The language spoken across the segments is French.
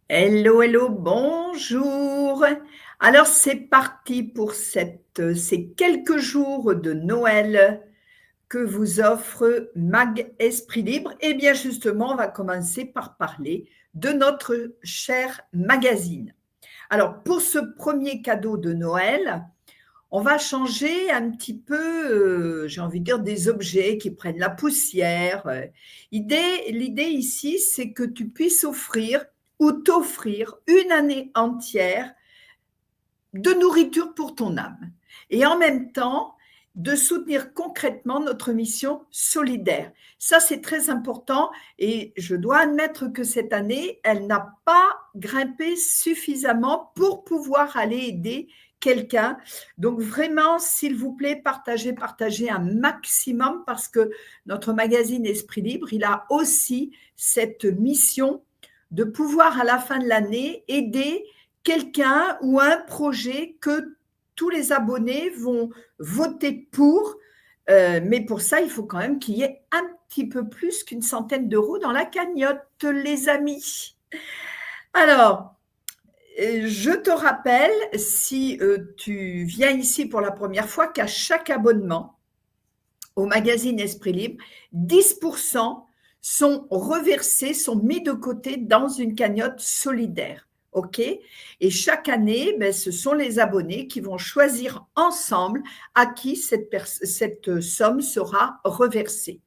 Hello, hello, bonjour. Alors c'est parti pour ces quelques jours de Noël que vous offre Mag Esprit Libre. Et bien justement, on va commencer par parler de notre cher magazine. Alors pour ce premier cadeau de Noël, on va changer un petit peu, j'ai envie de dire, des objets qui prennent la poussière. L'idée ici, c'est que tu puisses offrir ou t'offrir une année entière de nourriture pour ton âme. Et en même temps, de soutenir concrètement notre mission solidaire. Ça, c'est très important et je dois admettre que cette année, elle n'a pas grimpé suffisamment pour pouvoir aller aider quelqu'un. Donc vraiment, s'il vous plaît, partagez un maximum parce que notre magazine Esprit Libre, il a aussi cette mission de pouvoir à la fin de l'année aider quelqu'un ou un projet que tous les abonnés vont voter pour. Mais pour ça, il faut quand même qu'il y ait un petit peu plus qu'une centaine d'euros dans la cagnotte, les amis. Alors, je te rappelle, si tu viens ici pour la première fois, qu'à chaque abonnement au magazine Esprit Libre, 10% sont reversés, sont mis de côté dans une cagnotte solidaire. OK? Et chaque année, ce sont les abonnés qui vont choisir ensemble à qui cette somme sera reversée.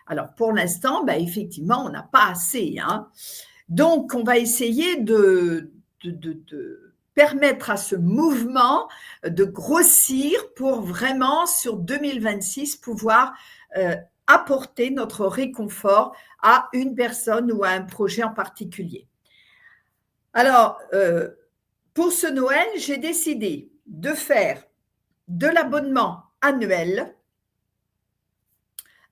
Alors, pour l'instant, effectivement, on n'a pas assez. Hein. Donc, on va essayer de permettre à ce mouvement de grossir pour vraiment, sur 2026, pouvoir apporter notre réconfort à une personne ou à un projet en particulier. Alors, pour ce Noël, j'ai décidé de faire de l'abonnement annuel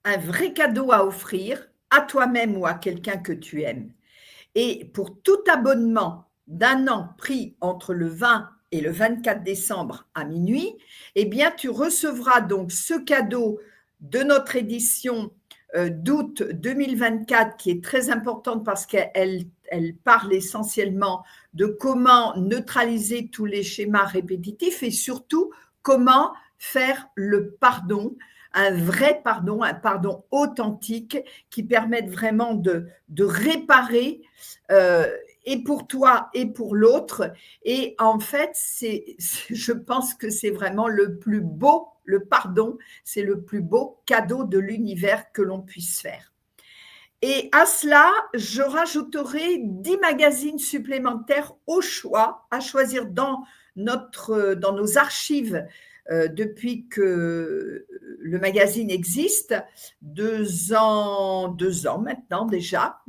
un vrai cadeau à offrir à toi-même ou à quelqu'un que tu aimes. Et pour tout abonnement d'un an pris entre le 20 et le 24 décembre à minuit, eh bien, tu recevras donc ce cadeau de notre édition d'août 2024 qui est très importante parce qu'elle parle essentiellement de comment neutraliser tous les schémas répétitifs et surtout comment faire le pardon, un vrai pardon, un pardon authentique qui permette vraiment de réparer et pour toi et pour l'autre. Et en fait, je pense que c'est vraiment le plus beau, le pardon, c'est le plus beau cadeau de l'univers que l'on puisse faire. Et à cela, je rajouterai 10 magazines supplémentaires au choix, à choisir dans nos archives depuis que le magazine existe, 2 ans maintenant déjà.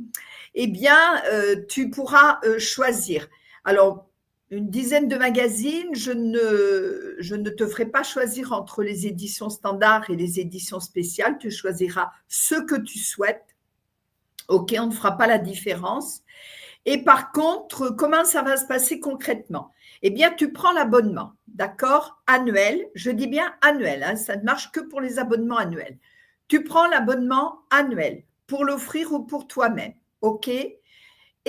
Eh bien, tu pourras choisir. Alors, une dizaine de magazines, je ne te ferai pas choisir entre les éditions standards et les éditions spéciales. Tu choisiras ce que tu souhaites. OK, on ne fera pas la différence. Et par contre, comment ça va se passer concrètement? Eh bien, tu prends l'abonnement, d'accord, annuel. Je dis bien annuel, hein, ça ne marche que pour les abonnements annuels. Tu prends l'abonnement annuel pour l'offrir ou pour toi-même, OK?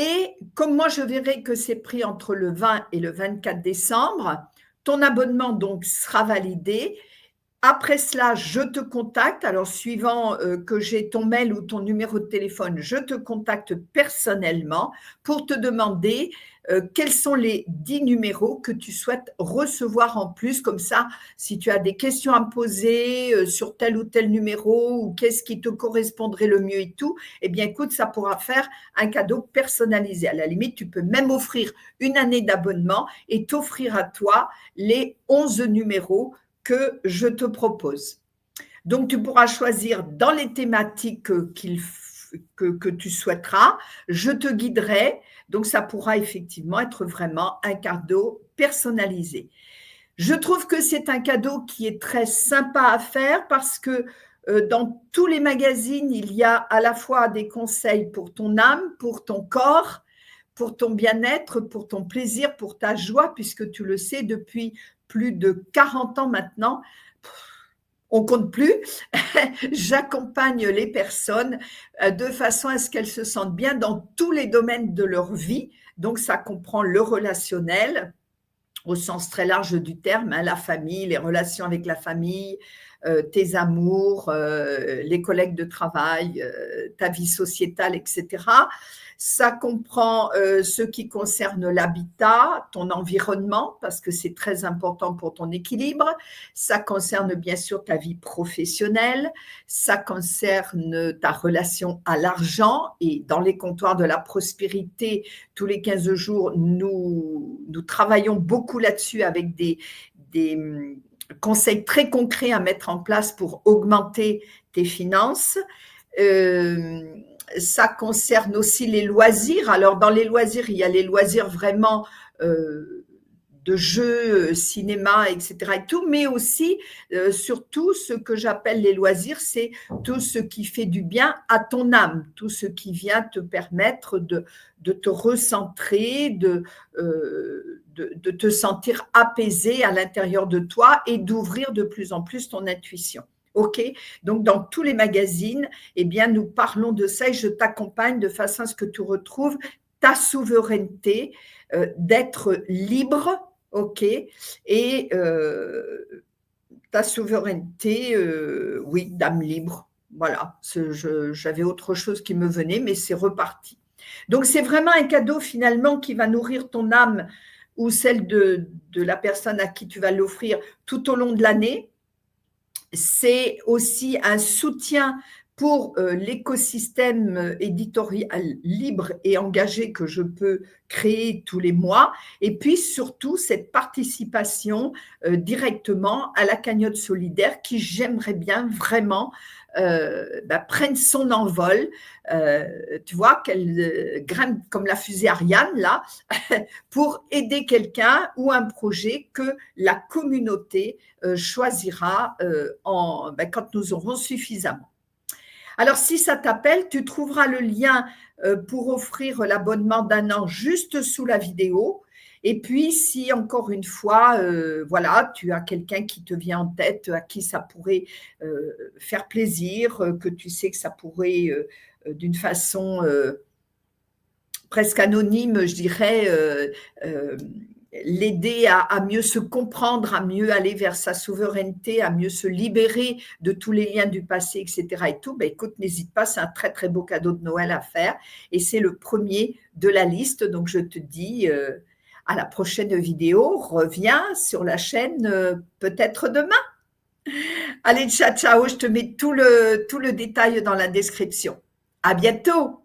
Et comme moi, je verrai que c'est pris entre le 20 et le 24 décembre, ton abonnement donc sera validé. Après cela, je te contacte. Alors, suivant que j'ai ton mail ou ton numéro de téléphone, je te contacte personnellement pour te demander quels sont les 10 numéros que tu souhaites recevoir en plus. Comme ça, si tu as des questions à me poser sur tel ou tel numéro ou qu'est-ce qui te correspondrait le mieux et tout, eh bien, écoute, ça pourra faire un cadeau personnalisé. À la limite, tu peux même offrir une année d'abonnement et t'offrir à toi les 11 numéros que je te propose. Donc, tu pourras choisir dans les thématiques que tu souhaiteras. Je te guiderai. Donc, ça pourra effectivement être vraiment un cadeau personnalisé. Je trouve que c'est un cadeau qui est très sympa à faire parce que dans tous les magazines, il y a à la fois des conseils pour ton âme, pour ton corps, pour ton bien-être, pour ton plaisir, pour ta joie, puisque tu le sais depuis plus de 40 ans maintenant, on compte plus. J'accompagne les personnes de façon à ce qu'elles se sentent bien dans tous les domaines de leur vie. Donc, ça comprend le relationnel, au sens très large du terme, hein, la famille, les relations avec la famille, tes amours, les collègues de travail, ta vie sociétale, etc. Ça comprend ce qui concerne l'habitat, ton environnement, parce que c'est très important pour ton équilibre. Ça concerne bien sûr ta vie professionnelle. Ça concerne ta relation à l'argent. Et dans les comptoirs de la prospérité, tous les 15 jours, nous travaillons beaucoup là-dessus avec des conseils très concrets à mettre en place pour augmenter tes finances. Ça concerne aussi les loisirs. Alors, dans les loisirs, il y a les loisirs vraiment de jeux, cinéma, etc. et tout, mais aussi, surtout, ce que j'appelle les loisirs, c'est tout ce qui fait du bien à ton âme, tout ce qui vient te permettre de te recentrer, de te sentir apaisé à l'intérieur de toi et d'ouvrir de plus en plus ton intuition. OK? Donc, dans tous les magazines, eh bien, nous parlons de ça et je t'accompagne de façon à ce que tu retrouves ta souveraineté, d'être libre, OK? Et ta souveraineté, oui, d'âme libre. Voilà, j'avais autre chose qui me venait, mais c'est reparti. Donc, c'est vraiment un cadeau finalement qui va nourrir ton âme ou celle de la personne à qui tu vas l'offrir tout au long de l'année. C'est aussi un soutien pour l'écosystème éditorial libre et engagé que je peux créer tous les mois. Et puis surtout, cette participation directement à la cagnotte solidaire qui, j'aimerais bien vraiment, prenne son envol, tu vois, qu'elle grimpe comme la fusée Ariane, là, pour aider quelqu'un ou un projet que la communauté choisira quand nous aurons suffisamment. Alors, si ça t'appelle, tu trouveras le lien pour offrir l'abonnement d'1 an juste sous la vidéo. Et puis, si encore une fois, voilà, tu as quelqu'un qui te vient en tête, à qui ça pourrait faire plaisir, que tu sais que ça pourrait, d'une façon presque anonyme, je dirais, l'aider à mieux se comprendre, à mieux aller vers sa souveraineté, à mieux se libérer de tous les liens du passé, etc. et tout, ben écoute, n'hésite pas, c'est un très très beau cadeau de Noël à faire et c'est le premier de la liste. Donc je te dis à la prochaine vidéo, reviens sur la chaîne peut-être demain. Allez, ciao, ciao, je te mets tout le détail dans la description. À bientôt.